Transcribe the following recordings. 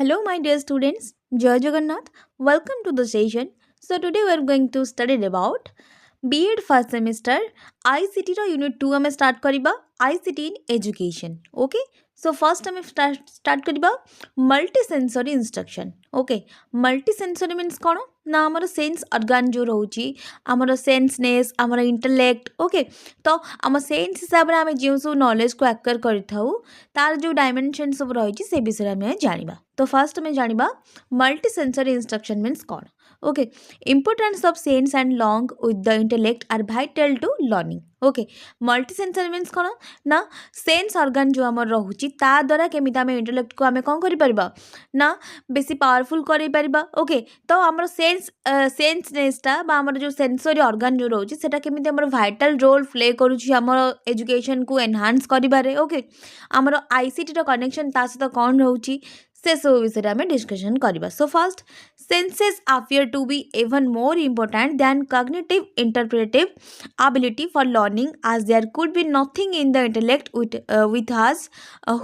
Hello, my dear students. Jai Jagannath. Welcome to the session. So today we are going to study about B.Ed first semester ICT ର Unit 2 ଆମେ start କରିବା ICT in education. Okay? So first ଆମେ start କରିବା multisensory instruction. Okay? Multisensory means କ'ଣ ନା ଆମର sense organ ଯେଉଁ ରହୁଛି ଆମର ସେନ୍ସନେସ୍ ଆମର ଇଣ୍ଟେଲେକ୍ଟ ଓକେ ତ ଆମ ସେନ୍ସ ହିସାବରେ ଆମେ ଯେଉଁ ସବୁ ନଲେଜକୁ ଆକ୍ୱାର କରିଥାଉ ତାର ଯେଉଁ ଡାଇମେନସନ୍ ସବୁ ରହିଛି ସେ ବିଷୟରେ ଆମେ ଜାଣିବା ତ ଫାର୍ଷ୍ଟ ଆମେ ଜାଣିବା ମଲ୍ଟିସେନ୍ସରୀ ଇନଷ୍ଟ୍ରକ୍ସନ୍ ମିନ୍ସ କ'ଣ okay importance of sense and long with the intellect are vital to learning okay multisensory means कौन ना सेंस ऑर्गन जो आम रोचे ता द्वारा केमी आम इंटेलेक्ट को आम कौन कर ना बेसी पावरफुल कर ओके तो आम सेंसनेसटा आम जो सेंसरी ऑर्गन जो रोचे सेटा केमी आम भाइटल रोल प्ले करुच्ची आम एजुकेशन को एनहांस करिबारे ओके आम आईसीटी रो कनेक्शन ता सहित कौन रोचे से सब विषय आम डिस्कशन करवा so first senses appear to be even more important than cognitive interpretive ability for learning as there could be nothing in the intellect with us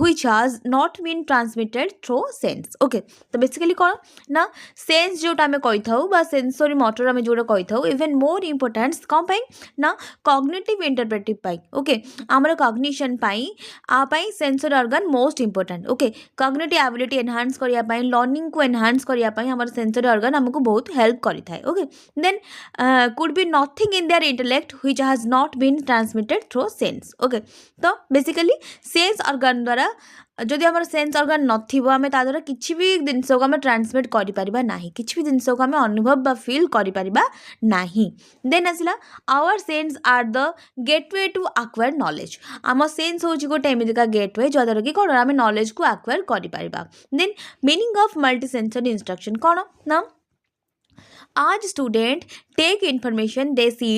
which has not been transmitted through sense okay तो basically कौन ना sense जोटा आम कही था बा sensory motor आम जोटा कही था even more importance कौन पाई ना cognitive interpretive पाई okay आमर cognition पाई आ पाई sensory organ most important okay cognitive ability enhance करिया पाई learning को enhance करिया पाई आमर sensory ऑर्गन हमको बहुत हेल्प करिथाय okay then could be nothing in their intellect which has not been transmitted through sense okay तो basically sense organ द्वारा जदि आम सेंस ऑर्गन नथिबो आमे ता द्वारा किछि भी जिनस को आमे ट्रांसमिट करि परिबा नाही किछि भी जिनस को आमे अनुभव बा फील करि परिबा नाही देन आसिला our sense are the gateway to acquire knowledge आम सेंस होछि गोटे एमिदिका गेटवे जो द्वारा कि कोन आमे नॉलेज को एक्वायर करि परिबा then meaning of multisensory instruction कोन ना आज student take information they see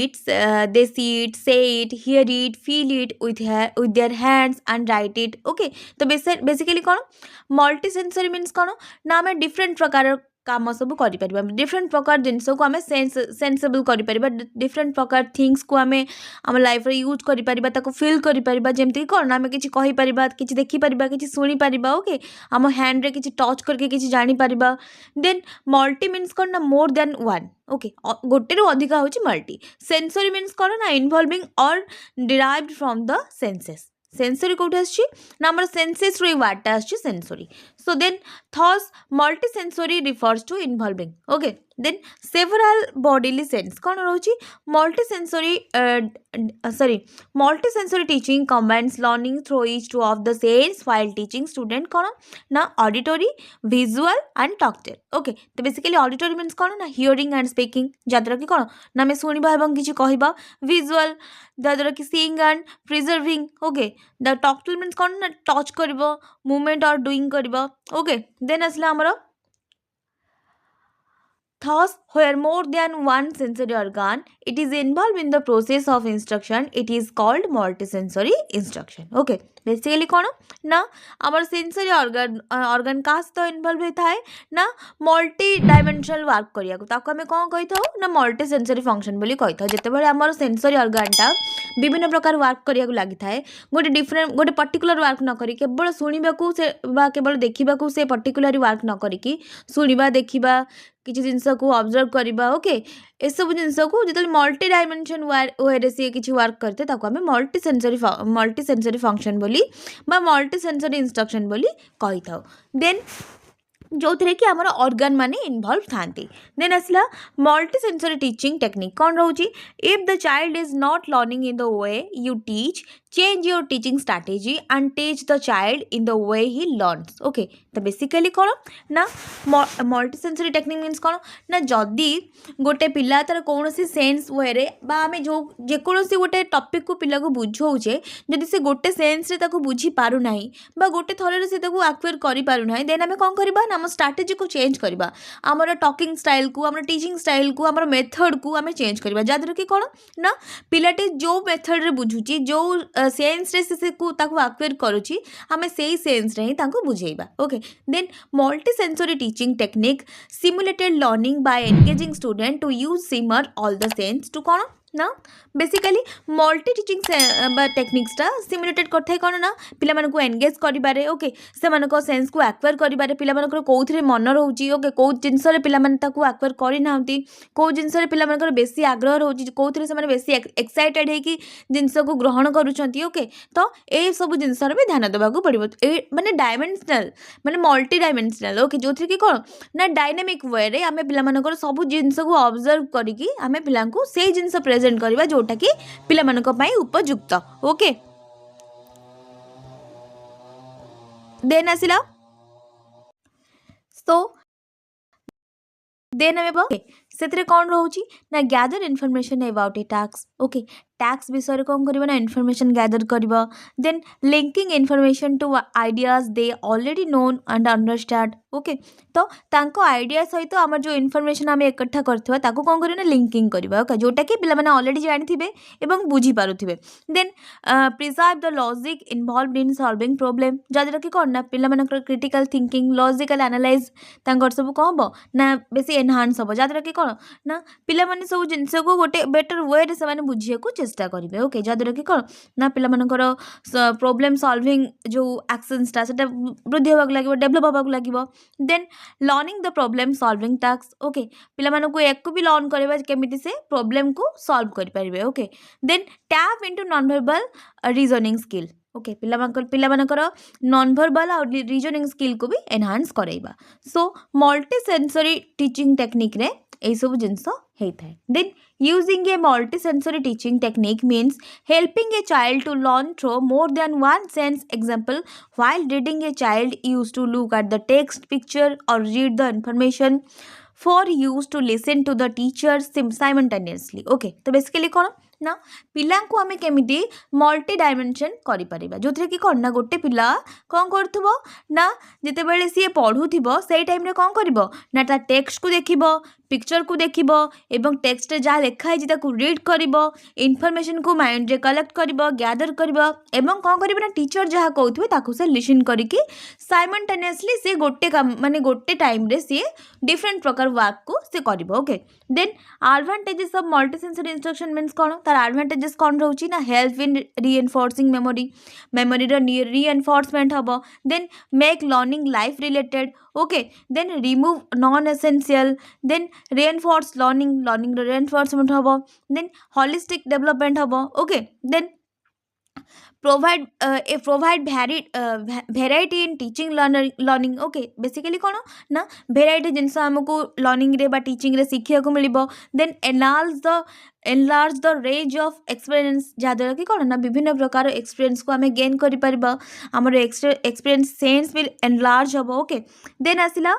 it say it hear it feel it with their hands and write it okay तो बेसिकली कौन मल्टीसेंसरी मीन्स कौन ना आम डिफरेंट प्रकार काम सब कर डिफरेंट प्रकार जिनस को आम सेंसेबल कर डिफरेंट प्रकार थिंग्स को आम आम लाइफ रे यूज कर फिल कर जमती कौन आम कि कहीपर कि देखिपर कि शुणिपर ओके आम हैंड रे कि टच करके कि जापर देन मल्टी मीन्स कौन ना मोर देन वन ओके गोटे रु अधिक हूँ मल्टी सेंसरी मीन्स कौन ना इनवॉल्विंग और derived from the senses sensory कौट ना आम सेंसेस रो वार्डटा आसछि sensory so then thus multisensory refers to involving okay then several bodily sense कौन रोची multisensory teaching combines learning through each two of the sense while teaching student कौन ना auditory visual and tactile okay तो basically auditory means कौन ना hearing and speaking जद्वारा कि कौन ना आम शुणा और किसी कहवा विजुअल जद्वारा कि seeing and preserving okay the tactile means कौन ना टच कर मूवमेंट और डूइंग कर ओके देन आसला आमर Thus, where more than one sensory organ, it is involved in the process of instruction. It is called multisensory instruction. Okay. Basically कौन ना आमर सेंसरी ऑर्गन का सहित इनवॉल्व होता है ना मल्टी डायमेंशनल वर्क करिया ताको हमें कौन कही था ना मल्टी सेंसरी फंक्शन बोली कही था जिते बड़े आमर सेंसरी ऑर्गनटा विभिन्न प्रकार वर्क करिया लागि थाए गोटे डिफरेंट गोटे पर्टिकुलर वर्क न करी केवल शुणिबाकू से बा केवल देखिबाकू से पर्टिकुलर वर्क न करिकी शुणिबा देखिबा किसी जिनस को ऑब्जर्व करवा ओके ये सब जिनस को जो मल्टी डायमेंशन वे सी किसी वर्क करते आम मल्टीसेंसरी फंक्शन बोली बा मल्टीसेंसरी इंस्ट्रक्शन बोली कही था देन जो थे कि आमर ऑर्गन माने इन्वॉल्व थांती देन आसला मल्टीसेंसरी टीचिंग टेक्निक कौन रोची if the child is not learning in the way you teach change your teaching strategy and teach the child in the way he learns okay तो basically कौन ना मल्टीसेंसरी technique means कौन ना जदि गोटे पिला तार कौन सेन्स वे आम जो जेकोसी गोटे टॉपिक को पिला को बुझाऊे जदि से गोटे सेन्स रे बुझी पारु नाही बा गोटे थर से एक्वायर करि पारु नाही देन आम कौन करबा ना आम स्ट्रैटेजी को चेंज करबा आमर टॉकिंग स्टाइल को आमर टीचिंग स्टाइल को आमर मेथड को आम चेंज करबा जद्वारा कि कौन ना पिलाटी जो मेथड रे बुझुची जो सेन्स रे से को ताको एक्वायर करूची आमे सेही सेन्स रे ही ताको बुझेइबा okay then multisensory teaching technique simulated learning by engaging student to use some or all the sense to कौन ना बेसिकली मल्टी टीचिंग टेक्निक्सटा सिमुलेटेड करथाय कोन ना पिला मानको एंगेज करिबारे ओके से मानको सेंस को एक्वायर करिबारे पिला मानको कोउथरे मन रहउची ओके को जिंस रे पिला मान ताको एक्वायर करि नाहंती को जिंस रे पिला मानको बेसी आग्रह रहउची कोउथरे से माने बेसी एक्साइटेड हे कि जिंस को ग्रहण करूछंती ओके तो ए सब जिंस रे भी ध्यान देबा को पड़िबो ए माने डायमेंशनल माने मल्टी डायमेंशनल ओके जोथि कि कोन ना डायनामिक वे रे आमे पिला मानको सब जिंस को ऑब्जर्व करी कि आमे पिला को से जिंस प्रेजेंट करबा जोटा कि पिला मानको पई उपयुक्त ओके देन आसिला सो देन हमें से कौन रोची ना gather information about a task okay task विषय कौन करबा ना इनफॉरमेशन गैदर करबा then linking information to ideas they already known and understand okay तो तांको आइडिया सहित आमर जो इनफॉरमेशन आम एकठा करथिबा ताको कौन करबा ना लिंकिंग करबा ओके जोटा कि पिला माने ऑलरेडी जानिथिबे एवं बुझी पारुथिबे then preserve the logic involved in solving problem जदरा कि कोन ना पिला मानकर क्रिटिकल थिंकिंग लॉजिकल एनालाइज तांकर सब कहबो ना बेसी एनहांस हो जदरा कि कोन ना पिला माने सब जिंस को गोटे बेटर वे रे से माने बुझिया को चेष्टा करेंगे ओके जहाँद्वारा कि कौन ना पिला मानकर प्रॉब्लम सॉल्विंग जो एक्शंसटा से वृद्धि होगा लगे डेभलप होगा लगे then learning the problem solving task okay पिला मानकु एक भी लर्न करबा केमिति से प्रॉब्लम को सॉल्व कर पारिबे okay then tap into non verbal reasoning skill okay पिला मानकर नॉन वर्बल और रीजनिंग स्किल को भी एनहांस करैबा so multi sensory teaching technique रे ए सब जिंस होता है then using a multi sensory teaching technique means helping a child to learn through more than one sense example while reading a child used to look at the text picture or read the information for use to listen to the teacher simultaneously okay तो basically कौन ना पिला को आमे केमिति multi dimension करि परिबा जोथरे कि कोन ना गोटे पिला कोन करथबो ना जते बेले सी पढुथिबो सेही टाइम रे कोन करबो ना ता टेक्स्ट को देखिबो पिक्चर को देखिबो एवं टेक्स्ट रे जा लिखा है ताको रीड करिबो इन्फॉर्मेशन को माइंड रे कलेक्ट करिबो गैदर करिबो एवं कोन करिबो ना टीचर जहा कहउथबे ताको से लिसन करिकि साइमल्टेनियसली से गोटे काम माने गोटे टाइम रे से डिफरेंट प्रकार वर्क को से करिबो okay then advantages of multi sensory instruction means कोन तार एडवांटेजेस कौन रोची ना हेल्प इन रीएनफोर्सिंग मेमोरी रीएनफोर्समेंट हबो then make learning life related okay then remove non essential then reinforce learning reinforcement हबो देन होलिस्टिक डेवलपमेंट हबो okay then provide variety in teaching learning okay basically कोन ना variety जिनस हमको learning रे बा teaching रे सिखिया को मिलिबो then enlarge the range of experience जहाद्वारा कि कोन ना विभिन्न प्रकार एक्सपीरियंस को हमें गेन करि परबा हमर एक्सपीरियंस सेंस विल enlarge हबो okay then आसिला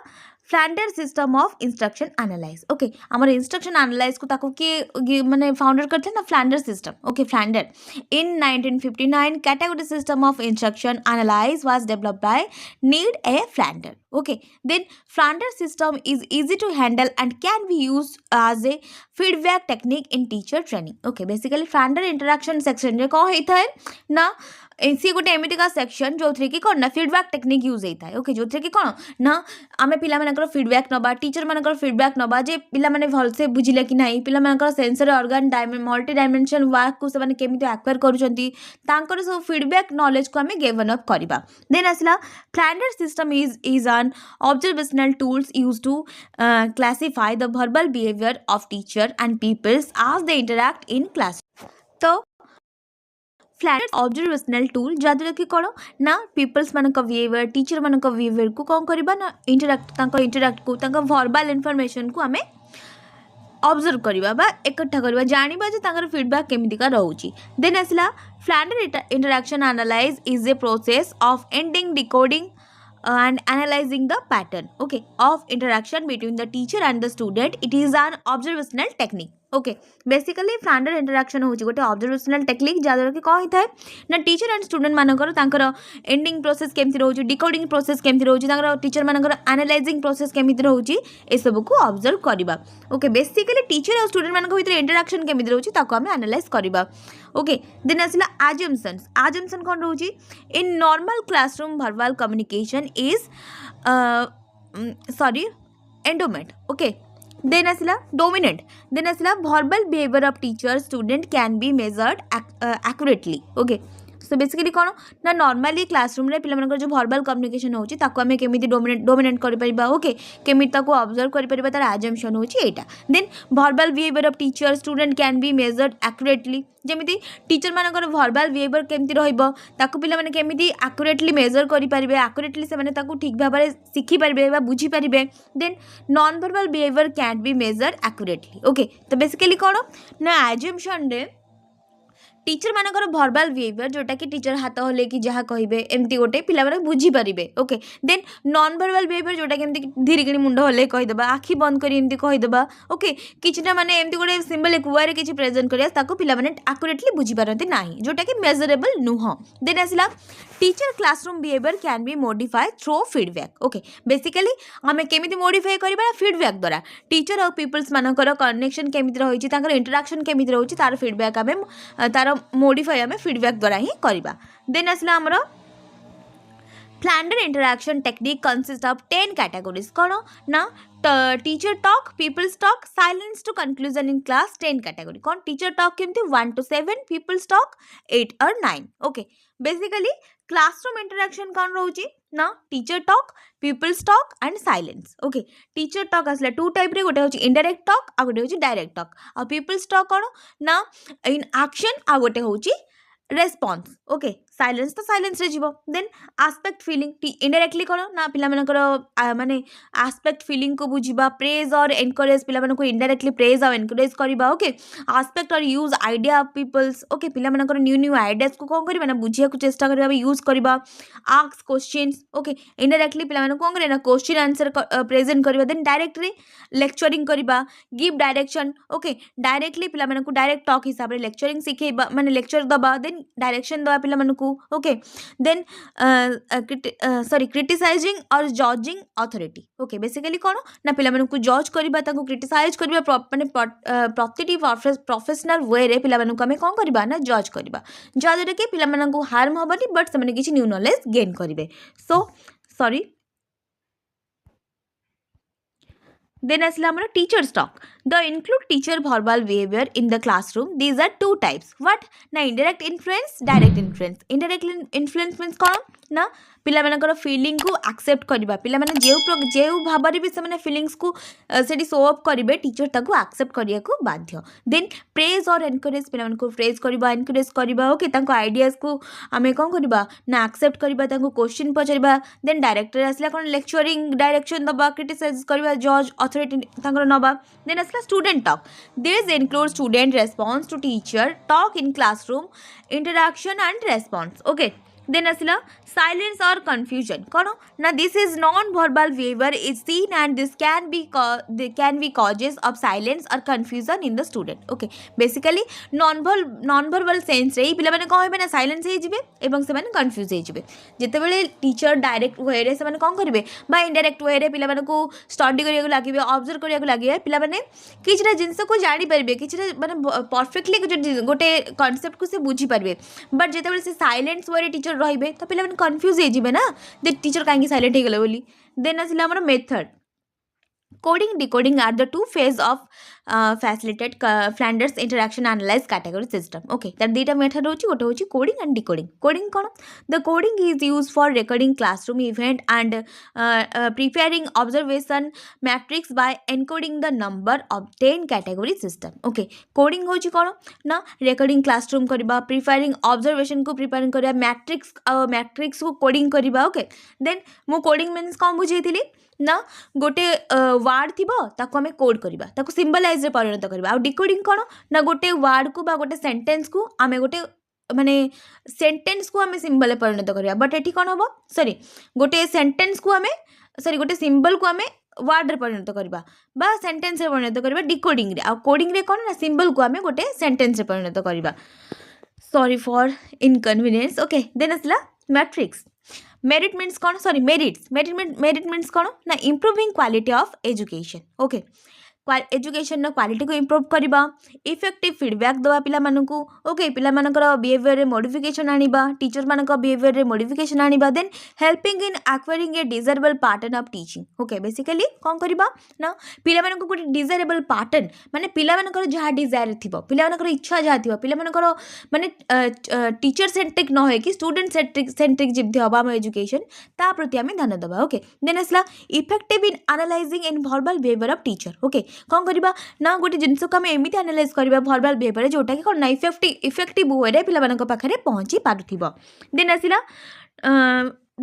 Flanders system of instruction analyse okay हमारे इंस्ट्रक्शन एनालाइज को ताको के माने फाउंडर करते ना Flanders system okay Flanders in 1959 category system of instruction analyse was developed by Ned A Flanders okay then Flanders system is easy to handle and can be used as a feedback technique in teacher training okay basically Flanders interaction section रे कौन होता है ना सी गोटे एमिति का section जो थे कि कौन ना फीडबैक टेक्निक यूज होता है ओके जो थे कि कौन ना आमे पिला मानकर फीडबैक नबा टीचर मानकर फीडबैक नबा जे पिला माने भल से बुझिले कि नाही पिला मानकर sensory organ multi dimension work को से माने केमिति एक्वायर करूचंती तांकर सब फीडबैक नॉलेज को हमें गिवन अप करबा देन आसला Flanders system is an observational tools used to classify the verbal behavior of teacher and pupils as they interact in class तो फ्लैंडर्स ऑब्जर्वेशनल टूल जहाँद्वारा कि कौन ना पीपल्स मान बिहेवियर टीचर मान बिहेवियर को कौन करबा ना इंटराक्ट को वर्बल इनफॉरमेशन को हमें ऑब्जर्व करबा बा एकठा करबा जानिबा जे तांकर फीडबैक केमितिका रहउची देन आसला Flanders interaction analyse is a process of ending decoding and analyzing the pattern okay of interaction between the teacher and the student it is an observational technique okay basically Flanders interaction होची गोटे observational technique जहाँद्वारा कि कौन होता है ना teacher and student मानकर तांकर ending process केमती रोची डिकोडिंग प्रोसेस केमती रोची तांकर टीचर मानकर एनालाइजिंग प्रोसेस केमती रोची ए सब को ऑब्जर्व करबा ओके बेसिकली टीचर और स्टूडेंट मानक भीतर इंटरैक्शन केमती रोची ताको हमें एनालाइज करबा ओके देन आसला अजम्पशन कौन रोची in normal classroom verbal communication is endowment okay then आसला डोमिनेंट, देन आसला verbal behaviour of teacher student can be measured accurately. Okay, so basically कौन ना नॉर्मली क्लासरूम रे पिला जो वर्बल कम्युनिकेशन होची ताको हमें केमिति डोमिनेट करि परिबा। ओके, केमिति ताको ऑब्जर्व करि परिबा, तार अजम्पशन होची एटा। Then verbal behaviour of teacher student can be measured accurately, जेमिति टीचर मानकर वर्बल बिहेवियर केमिति रहइबो ताको पिला माने केमिति एक्यूरेटली मेजर करि परिबे, एक्यूरेटली से माने ताको ठीक भाबरे सिखि परिबे बा बुझी परिबे। Then non verbal behaviour can be measured accurately. Okay, तो बेसिकली कौन ना अजम्पशन रे टीचर मानकर वर्बल बिहेवियर जोटा कि टीचर हाथ हले कि जहाँ कहे एमती गोटे पिला माने बुझी पारिबे। Okay, then non verbal behaviour जोटा कि एमती धीरे कि मुंड हले कहीदेबा, आखि बंद करी एमती कहीदेबा। ओके, किछिटा माने एमती गोटे सिंबलिक वे रे किछि प्रेजेंट करिया ताको पिला माने एक्यूरेटली बुझी पारंती नाही, जोटा कि मेजरेबल नुह। देन आसिला teacher classroom behaviour can be modify through feedback. Okay, basically आमे केमिति मॉडिफाई करबा फीडबैक द्वारा टीचर और पीपल्स मानकर कनेक्शन केमिति रहिछि, ताकर इंटरैक्शन केमिति रहुछि, तार फीडबैक आमे तार मॉडिफाई आमे फीडबैक द्वारा ही करबा। देन आसला हमर Flander interaction technique consist of 10 categories. कौन ना teacher talk, peoples talk, silence to conclusion in class, 10 category. कौन टीचर टॉक केमती 1 to 7, peoples talk 8 or 9। Okay, basically classroom interaction कौन रोची ना teacher talk, peoples talk and silence. Okay, teacher talk आसला 2 type रे, गोटे होची इनडायरेक्ट टॉक आ गोटे होची डायरेक्ट टॉक। आ पीपल्स टॉक कौन ना इन एक्शन आ गोटे होची रेस्पॉन्स। ओके, साइलेंस तो साइलेंस रे जीवो। देन आस्पेक्ट फीलिंग इनडायरेक्टली कौन ना पिला मानकर माने आस्पेक्ट फीलिंग को बुझिबा, प्रेज और एनकरेज पिला मानको इनडायरेक्टली प्रेज और एनकरेज करबा। ओके, आस्पेक्ट और use idea of peoples. Okay, पिला मानकर न्यू न्यू आइडियाज को कोन करबा ना बुझिया को चेष्टा करबा, यूज करबा। Ask questions. ओके, इनडायरेक्टली पिला मानको कोन करे ना क्वेश्चन आंसर प्रेजेंट करबा। देन डायरेक्टली लेक्चरिंग करबा, गिव डायरेक्शन। ओके, डायरेक्टली पिला मानको डायरेक्ट टॉक हिसाब रे लेक्चरिंग सिखेबा, माने लेक्चर दबा, देन डायरेक्शन दबा पिला मानको। ओके, देन क्रिटिसाइजिंग और जजिंग अथॉरिटी। ओके, बेसिकली कौन ना पिला मानकु जज करबा, ताको क्रिटिसाइज करबा, माने प्रतिटी प्रोफेशनल वे रे पिला मानकु हमें कौन करबा ना जज करबा, जज के पिला मानकु हार्म हबनी बट से माने किछि न्यू नॉलेज गेन करिवे। So sorry, then asla amara teachers talk, the include teacher verbal behavior in the classroom. These are 2 types. What na indirect influence, direct influence. Indirect influence means kon ना पिला मानकर feeling को accept करबा, पिला माने जेउ भाबरे भी से माने फीलिंग्स को सेडी शो अप करिवे, टीचर ताको एक्सेप्ट करिया को बाध्य। देन प्रेज और एनकरेज, पिला मानको प्रेज करबा, एनकरेज करबा। ओके, ताको आइडियाज को हमें कोन करबा ना एक्सेप्ट करबा, ताको क्वेश्चन पचरबा। देन डायरेक्टर आसला कोन लेक्चरिंग डायरेक्शन दबा, क्रिटिसाइज करबा, जज अथॉरिटी ताकर नबा। देन आसला student talk, this include student response to teacher talk in classroom, interaction and response. Okay, then आसला साइलेंस और कंफ्यूजन। कौन ना this is non verbal behaviour is seen and this can be causes of silence or confusion in the student. Okay, basically non verbal sense रे पिला माने कहबे ना silence हे जिवे एवं से माने कंफ्यूज हे जिवे। जेते बेले टीचर डायरेक्ट वे रे से माने कोन करबे बा इनडायरेक्ट वे रे पिला माने को स्टडी करिया को लागिबे, ऑब्जर्व करिया को लागिबे, पिला माने किछरा जिंस को जानि परबे, किछरा माने परफेक्टली गोटे कांसेप्ट को से बुझी परबे। बट जेते बेले से साइलेंस वे रे टीचर रहिबे तो पिला माने कंफ्यूज हे जिवे ना, दे टीचर काहे साइलेंट हे गेले बोली। देन आसिला हमर method coding decoding are the 2 phase of facilitated Flanders interaction analyze category system. Okay, that data method hochi gote hochi coding and decoding. Coding kono, the coding is used for recording classroom event and preparing observation matrix by encoding the number of 10 category system. Okay, coding hochi kono na recording classroom kariba, preparing observation को preparing kariba, matrix को coding kariba. Okay, then mo coding means कौन बुझेइथिली ना गोटे ward थी ताको आमे code करबा, ताको सिंबलाइज रे परिणत करबा। आ डिकोडिंग कोन ना गोटे वार्ड को बा गोटे सेंटेंस को आमे गोटे माने सेंटेंस को आमे सिंबल परिणत करबा। बट एठी कोन होबो सॉरी गोटे सेंटेंस को आमे सॉरी गोटे सिंबल को आमे वार्ड रे परिणत करबा बा सेंटेंस रे परिणत करबा डिकोडिंग रे। आ कोडिंग रे कोन ना सिंबल को आमे गोटे सेंटेंस रे परिणत करबा। Sorry for inconvenience. Okay, then असला मैट्रिक्स। मेरिट मीन्स कौन सॉरी मेरिट्स, मेरिट मीन्स कौन ना improving quality of education. Okay, education quality को इम्प्रूव करवा इफेक्टिव फीडबैक दवा पिला मानकू ओके पिला मानकर बिहेवियर रे मॉडिफिकेशन आनिबा टीचर मानक बिहेवियर रे मॉडिफिकेशन आनिबा then helping in acquiring a desirable pattern of teaching okay basically कौन करबा ना पिला मानक गोटे डिजायरेबल पैटर्न माने पिला मानकर जहाँ डिजायर थिबो पिला मानकर इच्छा जहाँ थिबो पिला मानकर माने टीचर सेंट्रिक न होय कि स्टूडेंट सेंट्रिक जिमथि हबा हम एजुकेशन ता प्रति आमे ध्यान दबा ओके देन असला effective in analysing in verbal behaviour of teacher okay कौन करबा ना गोटे जिनस को आमे एमिति एनालाइज करबा वर्बल बिहेवियर जोटा कि कोन ना इफेक्टिव वे रे पिला मानक पाखरे पहुंची पारुथिबो देन असला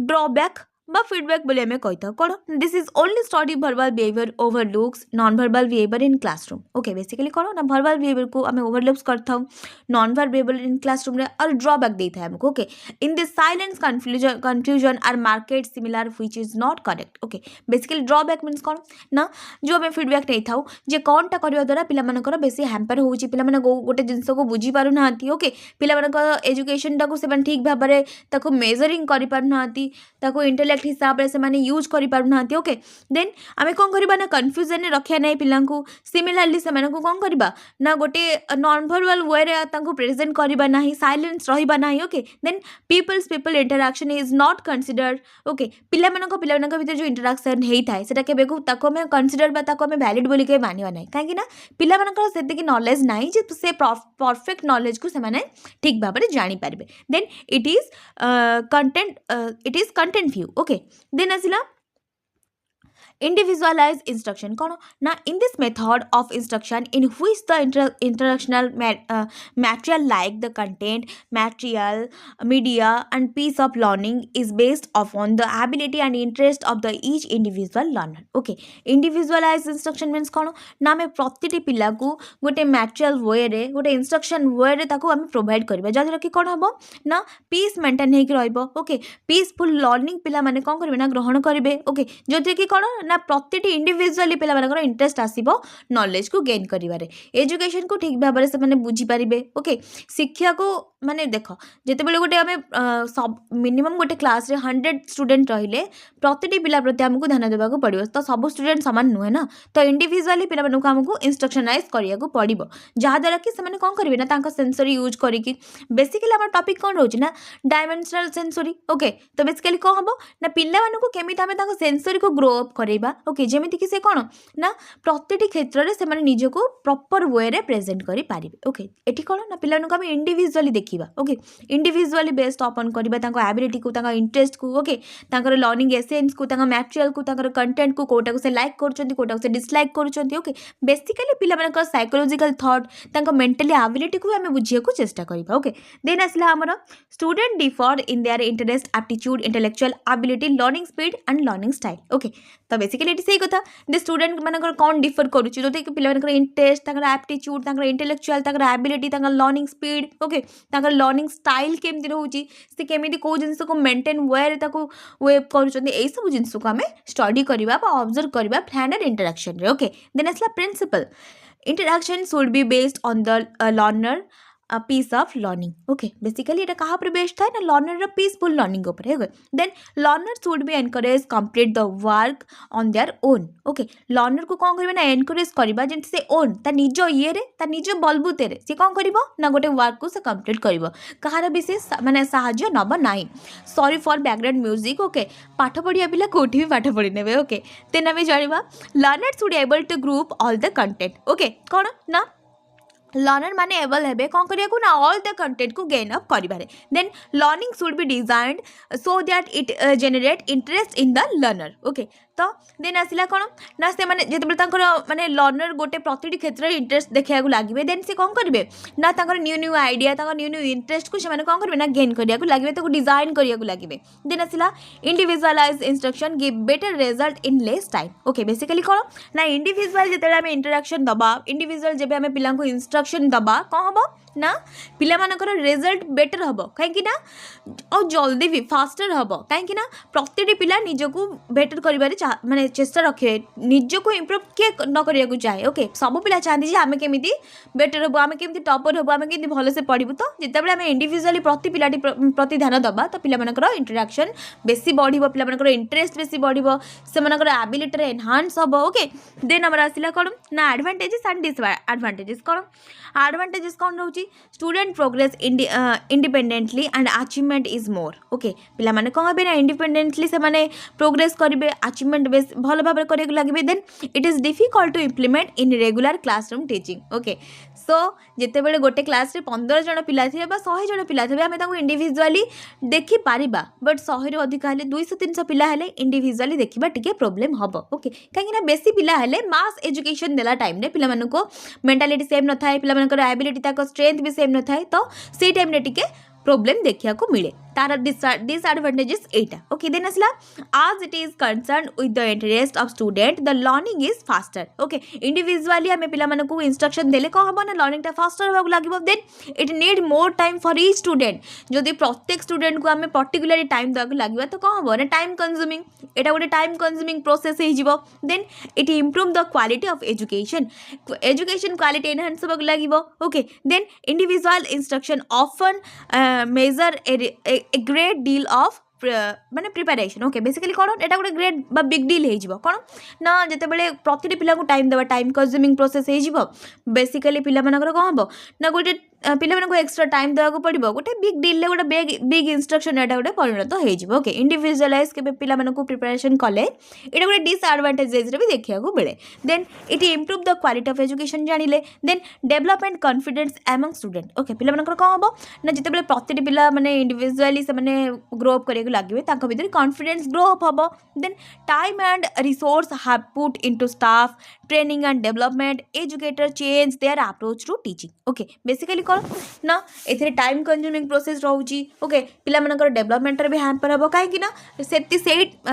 ड्रॉबैक बा फीडबैक बोले हमें कही था कौन this is only study verbal behaviour overlooks non verbal behaviour in classroom okay basically कौन ना वर्बल बिहेवियर को आम ओवरलुक्स करता हूँ non verbal behaviour in classroom और ड्रॉबैक देता है हमको okay in this silence confusion are market similar which is not correct okay basically drawback means कौन ना जो आम फीडबैक नहीं था जे कौनटा करवा द्वारा पिलामानकर बेसी हैम्पर होउची पिलामाने गोटे जिनस को बुझी पारु नांती ओके पिलामानकर एजुकेशन टाको से ठीक भाव में ताको मेजरिंग करि पारु नांती ताको इंटेलेक्ट हिसाब से माने यूज करि पारु नांती ओके देन आमे कोन करबा ना कंफ्यूजन ने रखिया नै पिलां को सिमिलरली से माने को कोन करबा ना गोटे नॉन वर्बल वे रे तांको प्रेजेंट करबा नाही साइलेंस रहिबा नाही okay then people interaction is not considered okay पिलामानक भीतर जो इंटरैक्शन हेई थाए सेटा केबे को ताको में कंसीडर बा ताको में वैलिड बोली के मानिबा नाही काहे कि ना पिलामानकर सेते की नॉलेज नाही जे से परफेक्ट नॉलेज को से माने ठीक भाबरे जानि पारबे then it is content view okay then आसिला individualized instruction कौन ना in this method of instruction in which the instructional material like the content material media and piece of learning is based upon the ability and interest of the each individual learner okay individualized instruction means कौन ना मैं प्रतिटी पिला को गोटे material way रे गोटे instruction way रे ताको हम provide करबा जदर कि कौन हबो ना peace maintain हे कि रहइबो okay peaceful learning पिला माने कौन करबे ना ग्रहण करबे okay जदि कि कौन ना प्रतिटी इंडिविजुअली पिला मानकर इंटरेस्ट आसीबो नॉलेज को गेन करिवारे एजुकेशन को ठीक भाबरे से माने बुझी पारिबे ओके शिक्षा को माने देखो जेते बेले गोटे हमें सब मिनिमम गोटे क्लास रे 100 स्टूडेंट रहिले प्रतिटी पिला प्रति हमको ध्यान देबा को पड़िबो तो सब स्टूडेंट समान नुहे ना तो इंडिविजुअली पिला मानक हमको इंस्ट्रक्शनाइज करिया को पड़िबो जहा द्वारा कि से माने कोन करबे ना तांका सेंसरी यूज करी कि बेसिकली हमर टॉपिक कोन रहउची ना डायमेंशनल सेंसरी ओके तो बेसिकली को हबो ना पिला मानक केमिति हमें तांका सेंसरी को ग्रो अप करेबा ओके जेमिति कि से कोन ना प्रतिटी क्षेत्र रे से माने निजे को प्रॉपर वे रे प्रेजेंट करि पारिबे ओके एठी कोन ना पिला मानक हम इंडिविजुअली देखिबा ओके इंडिविजुअली बेस्ड अपन करबा तांका एबिलिटी को तांका इंटरेस्ट को ओके तांकर लर्निंग एसेंस को तांका मटेरियल को तांकर कंटेंट को कोटा को से लाइक करचंती कोटा को से डिसलाइक करचंती ओके बेसिकली पिला मानक साइकोलॉजिकल थॉट तांका मेंटली एबिलिटी को हमें बुझिया को चेष्टा करबा ओके देन असला हमर student differ in their interest aptitude intellectual ability learning speed and learning style okay तो बेसिकली एटी सही कथा दे स्टूडेंट मानकर कोन डिफर करूची जोते कि पिला मानकर इंटरेस्ट तांकर एप्टीट्यूड तांकर इंटेलेक्चुअल तांकर एबिलिटी तांकर लर्निंग स्पीड ओके तांकर लर्निंग स्टाइल केमती रहउची से केमिति को जिंस को मेंटेन वे रे ताको वे करूचंती एई सब जिंस को हमें स्टडी करबा बा ऑब्जर्व करबा फ्लैंडर इंटरैक्शन रे ओके देन असला principle interaction should be based on the learner a piece of learning okay basically এটা কাহা पर बेस्ड था ना learner रा peaceful learning ऊपर है then learners should be encouraged complete the work on their own okay learner को कोन करबे ना encourage करबा जेंति से own ता निजो ये रे ता निजो बलबुते रे से कोन करबो ना गोटे वर्क को से कंप्लीट करबो कहार विशेष माने सहाय्य नबा नाही sorry for background music okay पाठ पढ़िया पिला कोठी भी पाठ पढ़ी नेबे ओके तेना भी जानिबा learners should able to group all the content okay कोन ना लर्नर माने एबल हेबे कोन करिया को ना ऑल द कंटेंट को गेन अप करिबारे then learning should be designed so that it generate interest in the learner okay तो देन आसिला कोन ना से माने जेते तांकर माने लर्नर गोटे प्रतिटी क्षेत्र रे इंटरेस्ट देखिया को लागिबे देन से कोन करबे ना तांकर न्यू आइडिया तांकर न्यू इंटरेस्ट को से माने कोन करबे ना गेन करिया को लागिबे तो डिजाइन करिया को लागिबे देन आसिला individualized instruction give better result in less time okay basically कोन ना इंडिविजुअल जेते हम इंटरैक्शन दबा इंडिविजुअल जेबे हम पिला को इंस्ट्रक्शन दबा कोन हबो ना पिलामानकर रिजल्ट बेटर हम कहीं ना और जल्दी भी फास्टर हम कहीं ना प्रति पिला निजक बेटर कर माने चेष्टा रखे निजक इम्प्रूव किए न करने चाहे ओके सब पिला चाहती आम केमी बेटर हम आम केमी टपर हम आम केमी भलसे पढ़ू तो जिते आम इंडिविजुअली प्रति पिलाटी प्रति ध्यान दबा तो पिलामानकर इंटरेक्शन बेसी बढ़िबो पिलामानकर इंटरेस्ट बेसी बढ़िबो सेमानकर एबिलिटी एनहांस हम ओके देन आमर आसिला कौन ना एडवांटेजेस एंड डिसएडवांटेजेस कौन एडवांटेजेस कौन रोची student progress independently and achievement is more okay पिला माने कौन हे ना इंडिपेंडेंटली से माने प्रोग्रेस करेंगे अचीवमेंट बेस भल भाव करने लगे then it is difficult to implement in regular classroom teaching okay so जिते बड़े गोटे क्लास रे 15 जन पिला थे 100 जन पिला थे आम इंडिविजुअली देखी पारिबा बट 100 रू अधिक हेले 200-300 पिला हेले इंडिविजुअली देखा टिके प्रोब्लेम हम ओके कहीं बेसी पिला हेले मास एजुकेशन देला टाइम रे पिला मानको मेंटालिटी सेम न थाए पिला मानकर एबिलिटी ताको स्ट्रेंथ भी सेम न थाए तो से टाइम रे टिके प्रोब्लेम देखा को मिले तार डिसएडवांटेजेस एटा ओके देन असला आज it is concern with the interest of student the learning is faster okay individually आम पिला मानकू इंस्ट्रक्शन देले कौन हम ना लर्निंग टा फास्टर होगा लगे then it need more time for each student जदि प्रत्येक स्टूडेंट को आम पर्टिकुलरली टाइम देवाक लगे तो कौन हम ना टाइम कंज्यूमिंग एटा गोटे टाइम कंज्यूमिंग प्रोसेस हो then it improve the quality of education quality enhance होगा लगे okay then individual instruction often major a great deal of माने प्रिपेरेशन ओके बेसिकली कौन एटा गोटे ग्रेट बा बिग डील हो कौन ना जिते बड़े प्रति पिला टाइम देवा टाइम कंज्यूमिंग प्रोसेस हो बेसिकली पिला मानकर कौन हम ना गोटे पिला एक्स्ट्रा टाइम देवाक पड़ो गोटे बिग डील गोटे बिग इंस्ट्रक्शन एटा गोटे परिणत हो ओके इंडिविजुअलाइज के पिला प्रिपेरेशन कले एटा गोटे डिसएडवांटेजेस भी देखा मिले then it improve the quality of education जानिले then development confidence among student okay पिला मानकर कौन हम ना जिते प्रति पिला माने इंडिविजुअली से ग्रो अप कर लगे भितर कॉन्फिडेंस ग्रो अप हम then time and resource have put into staff training and development educator change their approach to teaching okay basically कौन ना ए टाइम कंज्यूमिंग प्रोसेस रोचे ओके पिला मानकर डेवलपमेंट भी हैम्पर हम कहीं ना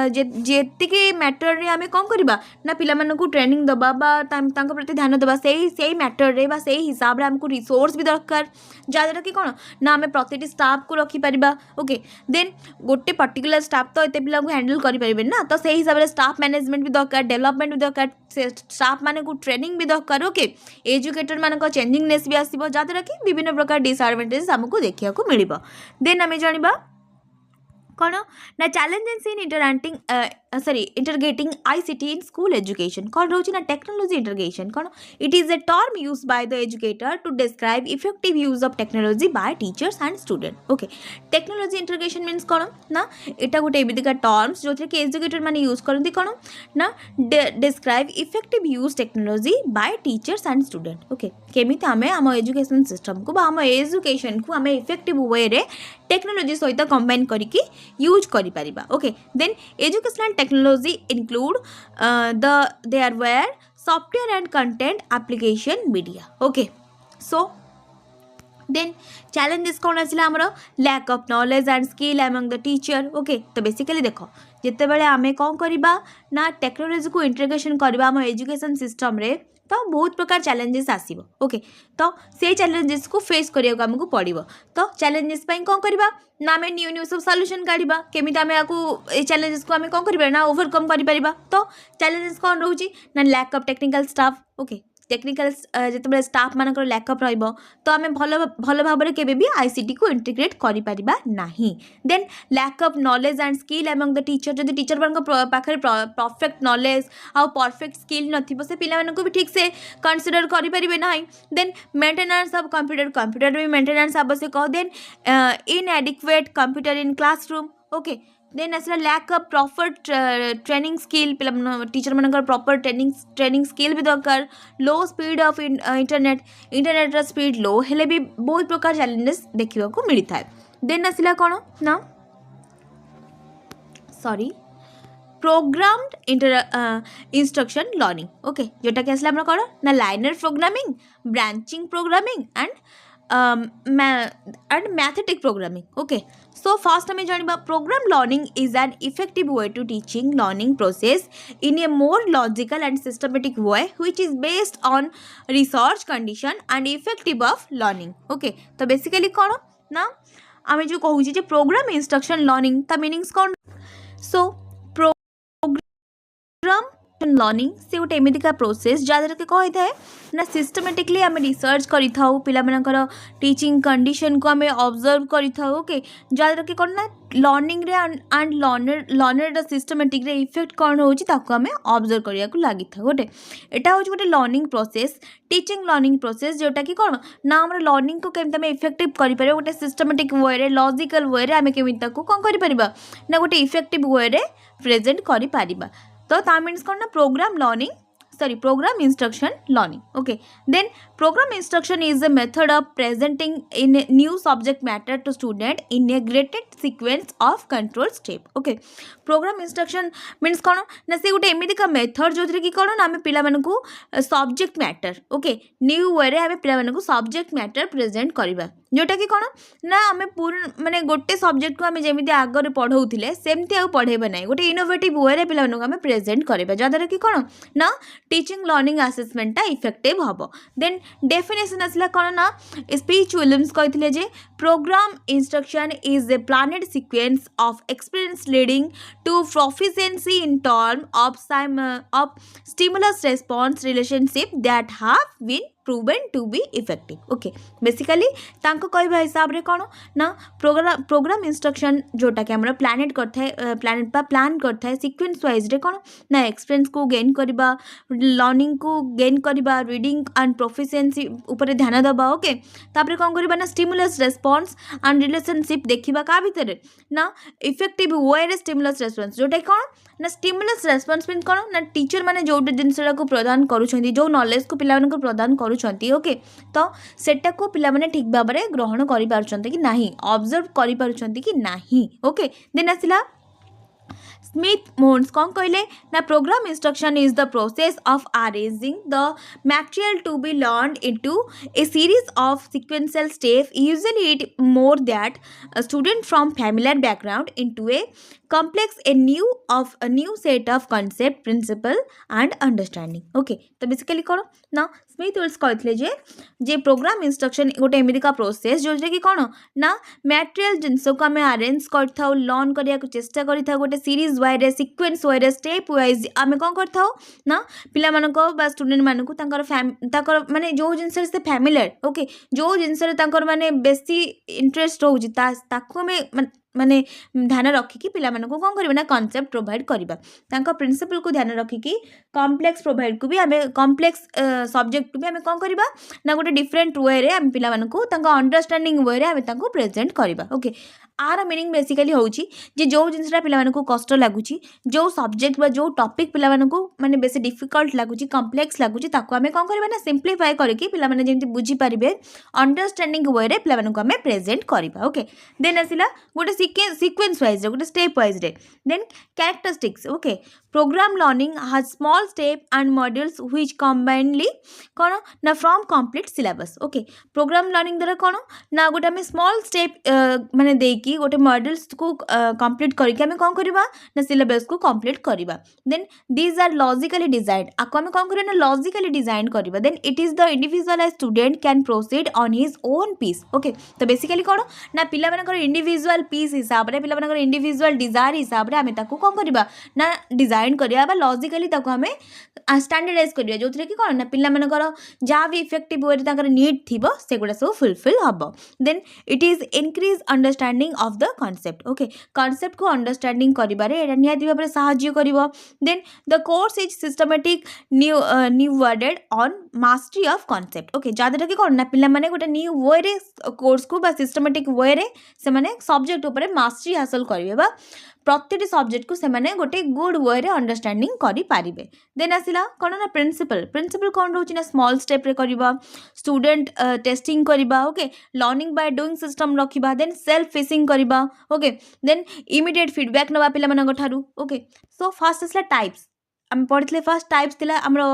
जी मैटर रे आम कौन करवा ना पिला मानकू ट्रेनिंग दबा प्रति ध्यान दबा से मैटर रे से हिसाब रे हमको रिसोर्स भी दरकार जहाँद्वारा कि कौन ना आम प्रति स्टाफ को रखिपर ओके देन गोटे पर्टिकुलर स्टाफ तो एत पिला हैंडल करें ना तो से हिसाब से स्टाफ मैनेजमेंट भी दरकार डेवलपमेंट भी दरकार स्टाफ मान को ट्रेनिंग भी दरकार ओके एजुकेटर मान चेंजिंगनेस भी आसो जहाँद्वारा कि विभिन्न प्रकार डिसएडवांटेजेस आमको देखा मिल देन आम जाना कौन ना challenges in integrating ICT in school education कौन रोचे ना टेक्नोलॉजी इंटरगेशन कौन it is a term use by the educator to describe effective use of technology by teachers and student okay technology integration means कौन ना यहाँ गोटे एमतीका terms जो कि एजुकेटर मैंने यूज करती कौन ना describe effective use technology by teachers and student okay केमी आम आम एजुकेशन सिस्टम को आम एजुकेशन को आम इफेक्टिव वे रे टेक्नोलॉजी सहित कंबाइन करके यूज करिपारिबा okay then educational technology include hardware software and content application media okay so then challenges कौन आसला आमर lack of knowledge and skill among the teacher okay तो बेसिकली देख जिते बड़े आम कौन करवा ना टेक्नोलॉजी को इंटीग्रेशन करवा आम एजुकेशन सिस्टम रे तो बहुत प्रकार चैलेंजेस आसीबो ओके तो से चैलेंजेस को फेस करिया को हमको पड़िबो तो चैलेंजेस पई कोन करबा ना आम न्यू न्यू सब सॉल्यूशन काढिबा केमिता आम याकू ए चैलेंजेस को आम कोन करबा ना ओवरकम करि परिबा तो चैलेंजेस कोन रहउची ना lack of technical staff okay technical जिते स्टाफ मानक लैकअप रहिबो तो आम भल भाव में केबे भी ICT को इंटीग्रेट करि परिबा नाही then lack of knowledge and skill among the teacher जदि टीचर मान पाखे परफेक्ट नॉलेज आ परफेक्ट स्किल नथिबो से पिला मानक भी ठीक से कंसीडर करि परिबे नाही देन मेंटेनेंस ऑफ कंप्यूटर भी मेंटेनेंस आवश्यक then inadequate computer in classroom okay then आसला lack of proper training skill teacher मानकर प्रॉपर ट्रेनिंग स्किल भी दरकार low speed of internet speed low हेले भी बहुत प्रकार चैलेंजेस देखा को मिलता है देन आसला कौन ना sorry programmed instruction learning okay जोटा कि आसला कौन ना liner programming branching programming and and mathetic programming. Okay, so first hame janiba program learning is an effective way to teaching learning process in a more logical and systematic way which is based on research condition and effective of learning. Okay, तो basically कौन ना आमे जो कहूँ जे program instruction learning ता meanings कौन so program learning से गोटे एमतीका प्रोसेस जहाँद्वारा कि कही थाए ना सिस्टमेटिकली आम रिसर्च करूँ पिलामानकर टीचिंग कंडीशन को आम ऑब्जर्व करूँ ओके जहाँद्वारा कि कौन ना लर्निंग रे एंड लर्नर सिस्टमेटिक रे इफेक्ट कौन होता आम ऑब्जर्व करने को लगी था गोटे यहाँ हूँ गोटे learning process teaching learning process जोटा कि कौन ना आम लर्निंग को केमती आम इफेक्टिव कर गोटे सिस्टमेटिक वे रे लॉजिकल वे रे आम केमती कौन कर ना गोटे इफेक्टिव वे रे प्रेजेंट कर तो that means कौन ना program learning program instruction learning. Okay, then program instruction is a method of presenting in a new subject matter to student in a graded sequence of control step. Okay, program instruction means कौन ना से गोटे एमती का method जो कि कौन ना आम पे subject matter okay new way रे आम पे सब्जेक्ट मैटर प्रेजेंट करवा जोटा कि कौन ना आम पूर्ण माने गोटे सब्जेक्ट को आम जमी आगे पढ़ाऊे सेमती आउ पढ़ेबा ना गोटे इनोवेटिव वे रे पे आम प्रेजेंट करवा जहाँद्वारा कि कौन ना टीचिंग लर्निंग असेसमेंटा इफेक्टिव हम देन डेफिनेशन आसला कौन ना स्पीच विलियम्स कहते जे program instruction is a planned sequence of experience leading to proficiency in term of stimulus response relationship that have been proven to be effective okay basically तांको कहवा हिसाब रे कौन ना प्रोग्राम इंस्ट्रक्शन जोटा कि आमर प्लानेट करता प्लानेट प्लान करता है सिक्वेंस वाइज रे कौन ना एक्सपीरियंस को गेन करवा लर्निंग को गेन करवा रीडिंग एंड प्रोफिशिएंसी ऊपर ध्यान दबा ओके तापर कौन करवा ना स्टिमुलस रेस्पॉन्स एंड रिलेशनशिप देखा का भितर ना इफेक्टिव वे रे स्टिमुलस रेस्पॉन्स जोटा कौन ना स्टिमुलस रेस्पॉन्स मीन कौन ना टीचर मैंने जो जिनसा को प्रदान करुँच जो नॉलेज को पिला प्रदान करुँच ओके तो सेटा को पिला माने ठीक भाव में ग्रहण कर पारुछंती कि नहीं ऑब्जर्व कर पारुछंती कि नहीं ओके देन आसिला स्मिथ मोन्स कौन कहले ना programme instruction is the process of arranging the material to be learned into a series of sequential step usually it more that student from familiar background into a complex a new set of concept principle and understanding okay तो basically कौन ना Smith Wills कहते जे program instruction गोटे एमती का process जो कि कौन ना मटेरियल जिनस को आम अरेंज कर लर्न करने को चेष्टा कर गोटे series wise sequence wise step wise आम कौन कर ना पिला स्टूडेंट मानक माने जो जिनस से फैमिलियर ओके जो जिनस माने बेसी इंटरेस्ट रोचे माने ध्यान रखिकी पिला मानक कौन करबा ना कॉन्सेप्ट प्रोवाइड करबा प्रिंसिपल को ध्यान रखिकी कॉम्प्लेक्स प्रोवाइड को भी आम कॉम्प्लेक्स सब्जेक्ट को भी आम कौन करबा ना गोटे डिफरेंट वे रे आम पिला मानक अंडरस्टैंडिंग वे रे आम तांको प्रेजेंट करबा ओके आर मीनिंग बेसिकली होउची जे जो जिनसटा पिला मानक कष्ट लागुची जो सब्जेक्ट बा जो टॉपिक पिला मानक माने बेसी डिफिकल्ट लागुची कॉम्प्लेक्स लागुची ताको आम कौन करबा ना सिंप्लीफाई करके पिला माने जेंति बुझी पारिबे अंडरस्टैंडिंग वे रे पिला मानक आम प्रेजेंट करबा ओके देन आसिला गोटे sequence wise गोटे step wise then characteristics okay program learning has small step and modules which combinedly कौन ना from complete syllabus okay program learning द्वारा कौन ना गोटे हमें small step माने देकी गोटे modules को complete करके हमें कौन करबा ना syllabus को complete करबा then these are logically designed आपको हमें कौन करबा ना logically design करबा then it is the individualized student can proceed on his own piece okay तो basically कौन ना पिला मानकर individual piece हिसाब रे पिला मानकर इंडिविजुअल डिजायर हिसाब रे हमें ताको कौन करबा ना डिजाइन करिया बा लॉजिकली ताको हमें स्टैंडर्डाइज करिया जोथरे कि कौन ना पिला मानकर जहाँ भी इफेक्टिव वे ताकर नीड थिबो सेगुडा सब फुलफिल हबो then it is increase understanding of the concept okay concept को अंडरस्टैंडिंग करिबारे एटा निहाती भाबरे सहाय्य करिवो then the course is systematic new worded on mastery of concept okay जहाँद्वारा कि कौन ना पिला माने गोटे न्यू वे रे कोर्स को बा सिस्टमैटिक वे रे से माने सब्जेक्ट ऊपर मास्टरी हासिल करेंगे बा प्रत्येक सब्जेक्ट को सेमाने गोटे गुड वे रे अंडरस्टैंडिंग करि पारिबे देन आसिला कोन ना प्रिंसिपल कोन रहउची ना स्मॉल स्टेप रे करबा स्टूडेंट टेस्टिंग करबा okay learning by doing system रखिबा देन सेल्फ फेसिंग करबा ओके देन इमीडिएट फीडबैक नबा पिला मानक ठारू ओके सो फर्स्ट आसिला टाइप्स हम पढितले फर्स्ट टाइप्स थिला हमरो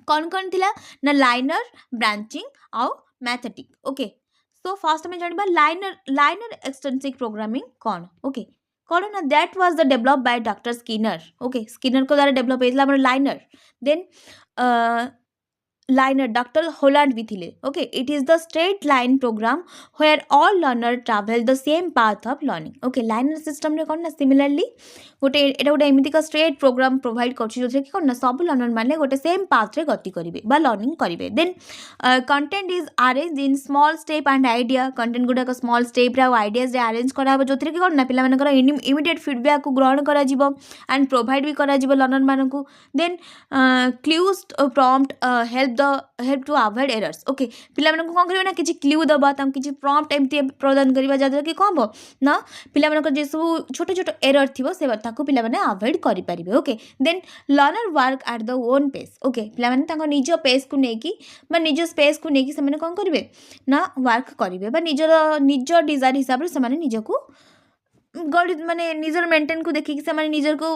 कौन थिला ना लाइनर ब्रांचिंग आउ Mathetic. Okay, so first ଆମେ ଜାଣିବା liner extrinsic programming କ'ଣ. Okay, କ'ଣ ନା that was the developed by Dr. Skinner. Okay, Skinner को द्वारा develop ହେଇଥିଲା ଆମର liner. Then liner Dr. Holland भी थिले. Okay, it is the straight line program where all learner travel the same path of learning. Okay, liner system रे कौन ना similarly गोटे एटा गोटे एमिति का straight program provide करछि जोथे कि कौन ना सब learner माने गोटे same path रे गति करिवे बा learning करिवे. Then content is arranged in small step and idea. Content गुडा का small step रे ideas रे arrange करा हबो जोथे कि कौन ना पिला मानकर immediate feedback को ग्रहण करा जिवो and provide भी करा जिवो learner मानकु. Then clues prompt help to avoid errors. Okay, पिला मानकु कोन करिवे ना किछि क्लू दबा ताम किछि prompt एमति प्रदान करिवा जादर कि कोन हो ना पिला मानकर जे सब छोटो छोटो एरर थिबो से ताकू पिला माने अवॉइड करि परिबे. Okay, then learner work at the own pace. Okay, पिला माने तांको निज पेस को नेकी बा निज स्पेस को नेकी से माने कोन करिवे ना वर्क करिवे बा निज डिजायर हिसाब रे से माने निजको गड माने निजर मेंटेन को देखि कि से माने निजर को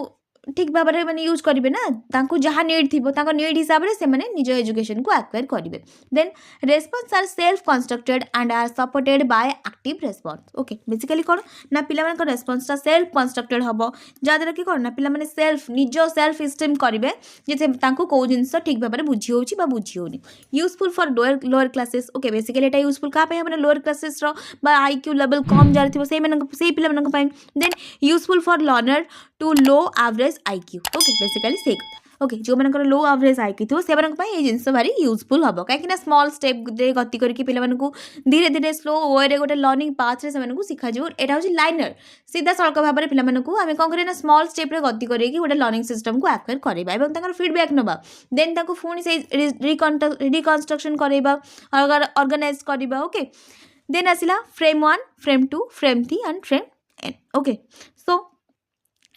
ठीक भाव में मैंने यूज करेंगे ना तांको जहाँ नीड थी नीड हिसाब से मैंने निज एजुकेशन को एक्वायर करेंगे. Then response are self constructed and are supported by active response. Okay, basically कौन ना पिला मानक रेस्पॉन्सटा सेल्फ कंस्ट्रक्टेड हम जहाँद्वारा कि कौन ना पिला माने सेल्फ निज सेल्फ एस्टीम करेंगे जे तांको को जिनस ठीक भाव में बुझी होची बा बुझी होनी. Useful for lower classes. Okay, basically Etah useful का पे माने लोअर क्लासेस रो बा आईक्यू लेवल कम जार थिबो सेई पिला मानक पय. Then useful for learner to low average IQ. Okay, basically से कथा. ओके, जो मानकर लो एवरेज IQ थो से मानक पय ए जिंस भारी यूजफुल हबो काहे कि ना स्मॉल स्टेप दे गति करके पिला मानकु धीरे धीरे स्लो वे रे गोटे लर्निंग पाथ रे से मानकु सिखा जिवो. एटा होची लाइनर सीधा सड़क भाव में पिला मानकु आमे कोन करे ना स्मॉल स्टेप रे गति करके गोटे लर्निंग सिस्टम को एक्वायर करबा एवं ताकर फीडबैक नबा. देन ताको फुनी से रिकंस्ट्रक्शन करबा ऑर्गेनाइज करबा. ओके, देन आसिला frame 1, frame 2, frame 3 and frame n. Okay, so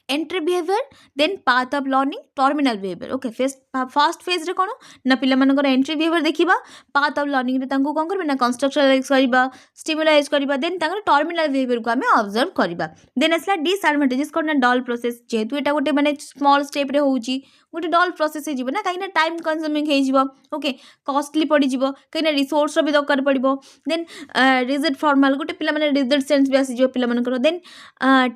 entry behaviour, then path of learning, terminal behaviour. Okay, first phase रे कोन ना पिला मानकर एंट्री बिहेवियर देखिबा, पाथ ऑफ लर्निंग रे तांको कोन करबे ना कंस्ट्रक्चराइज करबा, स्टिमुलाइज करबा. देन तांकर टर्मिनल बिहेवियर को हमें ऑब्जर्व करबा. देन असला डिसएडवांटेजेस कोन ना डल प्रोसेस जेतु एटा गोटे माने स्मॉल स्टेप रे होउची गोटे डल प्रोसेस हे जिवो ना काइना टाइम कंज्यूमिंग हे जिवो. ओके, कॉस्टली पड़ी जिवो काइना रिसोर्स रो भी दरकार पड़िबो. देन रिजिड फॉर्मल गोटे पिला माने रिजिड सेंस भी आसी जिवो पिला मानकर. Then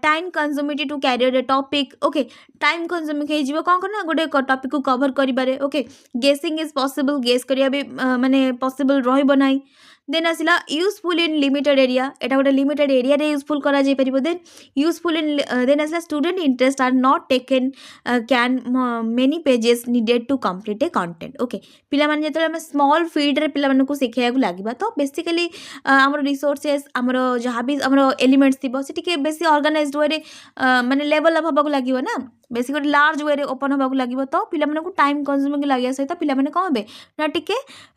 time consuming to carrier a topic. Okay, time consuming हे जिवो कोन करना गोटे टॉपिक को कवर करिबारे. Okay, guessing is possible, guess करिया भी माने पॉसिबल रहइबो नाही. देन आसिला यूजफुल इन लिमिटेड एरिया. एटा गोटे लिमिटेड एरिया रे यूजफुल करा जाय परिबो. देन यूजफुल इन देन आसिला student interest are not taken can many pages needed to complete a content. Okay, पिला माने जेतले हम स्मॉल फील्ड रे पिला मानकु सिखाया को लागिबा तो बेसिकली हमर रिसोर्सेस हमर जहाँ भी हमर एलिमेंट्स थिबो से टिके बेसी ऑर्गेनाइज्ड वे रे माने लेवल अप हबा लागिबो ना बेसी गोटे लार्ज वे ओपन होगा लगे तो पिला टाइम कंज्यूमिंग लगे सहित पिला कौन हे ना टिके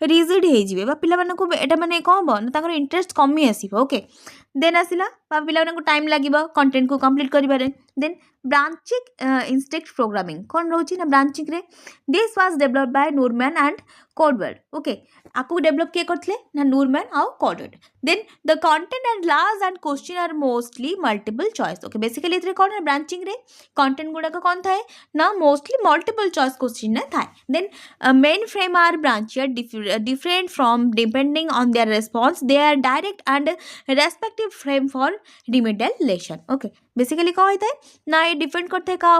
रिजिड हो पिला माने कौन हम ना इंटरेस्ट कमी आसो. ओके, देन आसला पिला टाइम लगे कंटेंट को कंप्लीट करें. देन ब्रांचिंग इंस्टिंक्ट प्रोग्रामिंग कौन रोची ना ब्रांचिंग रे this was developed by Norman and Crowder. Okay, आपको डेवलप किए करते ना नूरमैन आउ Crowder. Then the content and large and question are mostly multiple choice. Okay, basically इतरे कौन है ब्रांचिंग रे कंटेंट गुड़ा कौन थाए ना मोस्टली मल्टीपल चॉइस क्वेश्चन ने थाए. Then main frame are branched different from depending on their response they are direct and respective frame for remedial lesson. Okay, basically कौन होता है ना ये डिपेंड करते हैं क्या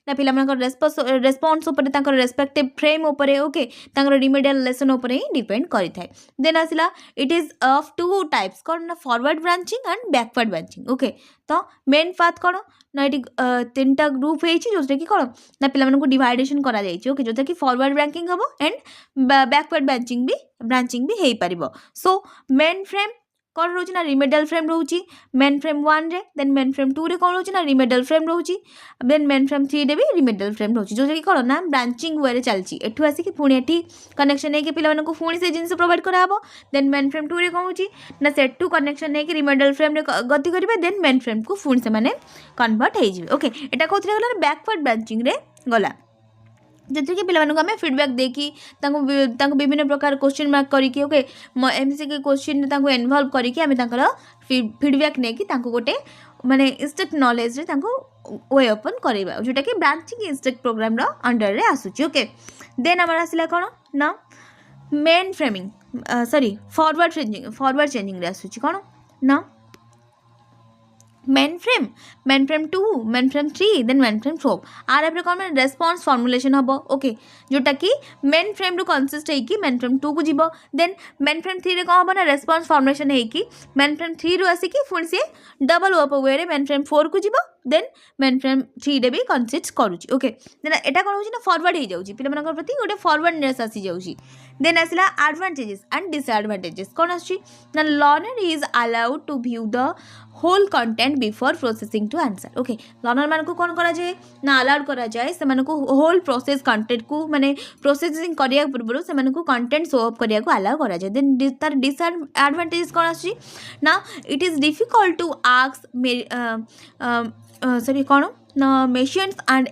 ना पिला रेस्पॉन्स उपर रेस्पेक्टिव फ्रेम उपर. ओके, रिमेडियल लेसन उपर ही डिपेंड करें. देन आसला it is of two types कौन ना forward branching and backward branching. Okay, तो मेन पाथ कौन ना ये 3टा ग्रुप है जो कि कौन ना पिला डिवाइडेशन करा जाइए. ओके, जो कि फॉरवर्ड ब्रांचिंग हम एंड बैकवर्ड ब्रांचिंग भी हो पार. सो मेन फ्रेम कौन रोची ना रिमेडियल फ्रेम रोची मेन फ्रेम 1 रे. देन मेन फ्रेम 2 रे कौन रोची ना रिमेडियल फ्रेम रोची. देन मेन फ्रेम 3 रे भी रिमेडियल फ्रेम रोची जो कि कौन ना ब्रांचिंग वे चलती एठू आसिक पुणी एठी कनेक्शन है कि पिला को पुणी से जिनस प्रोवाइड कराबो. देन मेन फ्रेम 2 रे कौन होची ना सेट टू कनेक्शन है कि रिमेडियल फ्रेम रे गति करिवे. देन मेन फ्रेम को पुणी से माने कन्वर्ट हो जिवे. ओके, एटा कोथरे गला बैकवर्ड ब्रांचिंग रे गला जैसे कि पिला आम फिडबैक देकी विभिन्न प्रकार क्वेश्चन मार्क करके. ओके, एमसी के क्वेश्चन इनवॉल्व करके फिडबैक नहीं गोटे माने इंस्ट्रक्ट नॉलेज रे वे ओपन करवा जोटा कि ब्रांचिंग इंस्ट्रक्ट प्रोग्राम रो अंडर रे आसुची. ओके, देन आमर आसला कौन ना main framing sorry forward changing रे आसुची कोन ना main frame 2 main frame 3 then main frame 4 आर एप कौन मैंने रेस्पॉन्स फॉर्मुलेशन हम ओके जोटा कि मेन फ्रेम रु कनसिस्ट होगी मेन फ्रेम 2 को जीव देन मेन फ्रेम 3 रे कौन हम ना रेस्पॉन्स फॉर्मुलेशन होगी मेन फ्रेम 3 रु आसिकी पुणी सी डबल ओप वे रे मेन फ्रेम 4 को जीव देन मेन फ्रेम 3 रे भी कनसिस्ट करुच्ची ओके देन एटा कौन होची ना फॉरवर्ड हो जाउची पिला मानकर प्रति गोटे फॉरवर्डनेस आसी जाउची देन आसला एडवांटेजेस एंड डिसएडवांटेजेस कौन आसी ना learner is allowed to view the whole content before processing to answer okay learner मान को कौन करा जाए ना अलाउड करा जाए से मानको होल प्रोसेस कंटेंट को माने प्रोसेसिंग करिया पूर्व से मानको कंटेंट शो अप करिया को अलाउ करा जाए देन तार डिसएडवांटेजेस कौन आसी ना it is difficult to ask sorry कौन ना machines and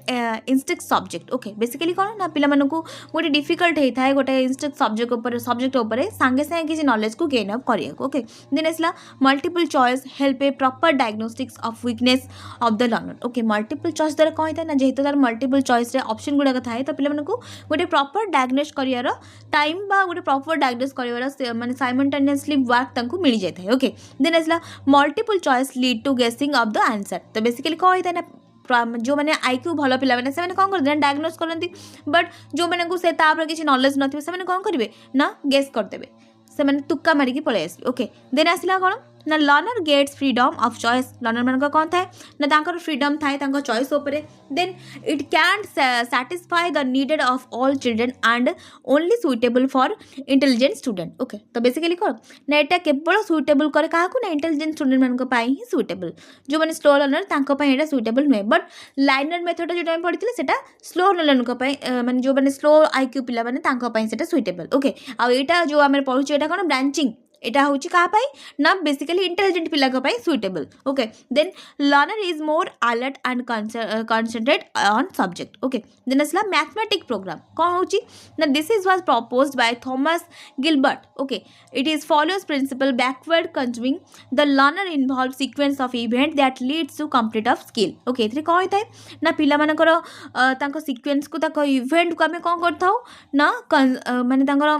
instruct subject okay basically कौन ना पिला मानकु गोटे डिफिकल्ट होता है गोटे इंस्ट्रक्ट सब्जेक्ट ऊपर सांगे सांगे किसी नॉलेज को गेन अप करिया ओके देन आसला multiple choice help A proper diagnostics of weakness of the learner okay multiple choice द्वारा कौन होता है ना जेहेतु तार मल्टीपल चॉइस रे ऑप्शन गुड़ाक थाए तो पिला मानकु गोटे प्रॉपर डायग्नोस करियार टाइम बा गोटे प्रॉपर डायग्नोस करियार माने साइमल्टेनियसली वर्क तांकु मिल जाय है ओके देन आसला मल्टीपल चॉइस लीड टू गेसिंग ऑफ द आंसर तो बेसिकली कौन होता है ना जो मैंने आईक्यू भल पिला मैंने से कौन करते हैं डायग्नोस करती बट जो मैंने से किसी नॉलेज नथिबे से कौन करेंगे ना गेस करदेवे से तुक्का मारिकी पलि आसबे ओके देन आसला कौन ना learner gets freedom of choice learner मान कौन थाए ना तांकर फ्रीडम थाए तांकर चॉइस उपरे then it can satisfy the needed of all children and only suitable for intelligent student okay तो बेसिकली कौन ना यहाँ केवल सुइटेबल करे क्या ना इंटेलिजेंट स्टूडेंट मान ही सुइटेबल जो मैंने स्लो लर्नर तांको सुइटेबल नुहे बट लाइनर मेथड जो आम पढ़ी से स्लो लर्नर माने जो मैंने स्लो आईक्यू पिला मैंने सुइटेबल ओके आईटा जो आम पढ़ुचे यहाँ कौन ब्रांचिंग एटा होची कहा पाई ना बेसिकली इंटेलिजेंट पिला का पाई suitable okay then learner is more alert and concentrate on subject okay then असला मैथमेटिक प्रोग्राम कौन होची ना this is was proposed by Thomas Gilbert okay it is follows principle backward consuming the learner involve sequence of event that leads to complete of skill okay एथरे कौन होता है ना पिला मानकर तांको सीक्वेंस को ताको इवेंट को आमे कौन करथाउ ना माने तांकर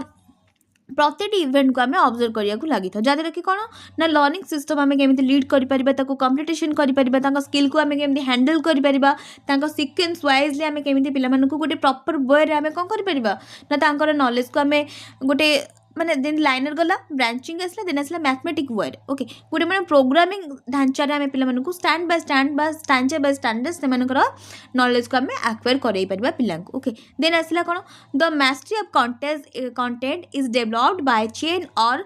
प्रत्येक इवेंट को आम ऑब्जर्व करने को लगी था जहाँद्वारा कि कौन ना लर्निंग सिस्टम आम केमी लीड कर कंप्लीटेशन कर स्किल को आम केमी हैंडल कर सीक्वेंस वाइजली आम केमी पिला गोटे प्रॉपर वे आम कौन कर नॉलेज को आम गोटे माने देन लाइनर गला ब्रांचिंग आसला देन आसला मैथमेटिक वर्ड ओके गोटे मैंने प्रोग्रामिंग ढांचा आम पे स्टैंड बाय स्टैंड से नॉलेज को आम एक्वायर करई परिबा पिला ओके देन आसला कौन the mastery of content is developed by chain और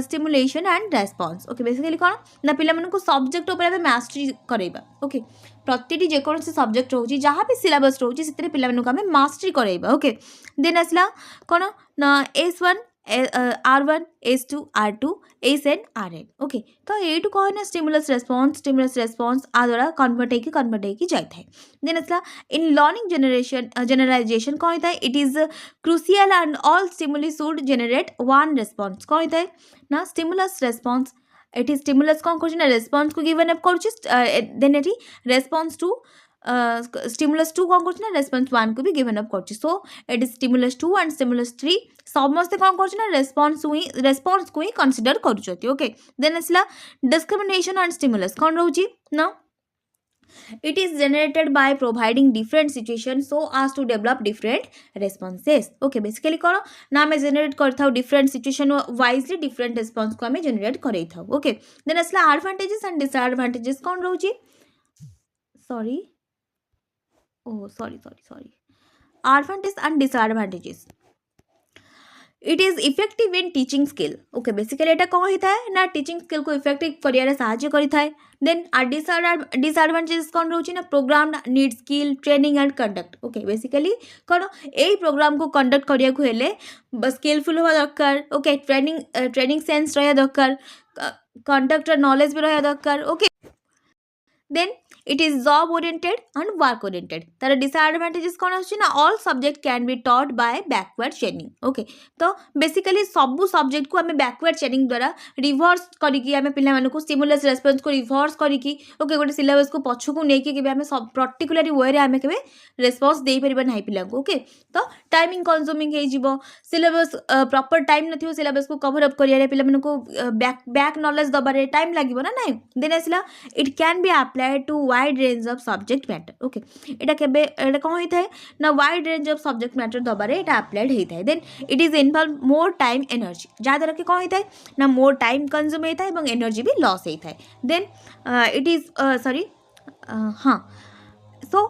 stimulation and response okay basically कौन ना पिला सब्जेक्ट उपर मास्टरी करवा ओके प्रति जेकोसी सब्जेक्ट रोचे जहाँ भी सिलेबस रोचे से पे मास्टरी करवा ओके देन आसला कौन ना S1 R1 S2 R2 SN RN okay तो ये कौन ना स्टिमुलस रेस्पॉन्स आ द्वारा कन्वर्ट होगी जाए देन असला इन लर्निंग जनरलाइजेशन कौन होता है it is crucial and all stimuli should generate one response कौन होता है ना स्टिमुलस रेस्पॉन्स एटी स्टिमुलस कौन कर रेस्पॉन्स को गिवन अप कर देन एटी रेस्पॉन्स टू स्टिमुलस 2 कौन कर रेस्पॉन्स 1 को भी गिवन अप कर सो एट स्टिमुलस 2 एंड स्टिमुलस 3 समस्ते कौन कर रेस्पॉन्स को ही कंसीडर कर ओके देन असला डिस्क्रिमिनेशन एंड स्टिमुलस कौन रोची ना it is generated by providing different situations so as to develop different responses okay basically कौन ना हमें generate करता हूँ different situation wisely different response को हमें generate करे था okay then असला advantages and disadvantages कौन रोची sorry advantages and disadvantages it is effective in teaching skill okay basically एटा कौन होता है ना टीचिंग स्किल को इफेक्टिव करियर साहाय्य करिथा है देन आ डिसएडवांटेजेस कौन रोची ना programme need skill training and conduct okay basically कौन ए प्रोग्राम को कंडक्ट करिया को हेले स्किलफुल होवा दरकार ओके ट्रेनिंग सेंस रहा दरकार कंडक्टर नॉलेज भी रहा दरकार okay then it is job oriented and work oriented तार डिसएडवांटेजेस कौन आछिना all subject can be taught by backward chaining okay तो बेसिकली सब सब्जेक्ट को आम बैकवर्ड चेनिंग द्वारा रिभर्स करिकी आम पिला स्टिमुलस रेस्पॉन्स को रिभर्स करिकी ओके गोटे सिलेबस को पछकू नेकी केबे आम सब पर्टिकुलर वे रे आम केबे रेस्पॉन्स देई परिबा नाही पिला को ओके तो टाइमिंग कंज्यूमिंग हे जिवो सिलेबस प्रॉपर टाइम नथिवो सिलेबस को कवर अप करिया पिला मन को बैक नॉलेज दबारे टाइम लागिवो ना नाही देन आसला it can be applied to wide range of subject matter okay एटा केबे एटा कोन होई थाए ना wide range of subject matter दबारे एटा अप्लाइड हेई थाए then it is involve more time energy जा द्वारा के कोन होई थाए ना मोर टाइम कंज्यूम हेई थाए एवं एनर्जी भी लॉस हेई थाए देन इट इज सॉरी हाँ सो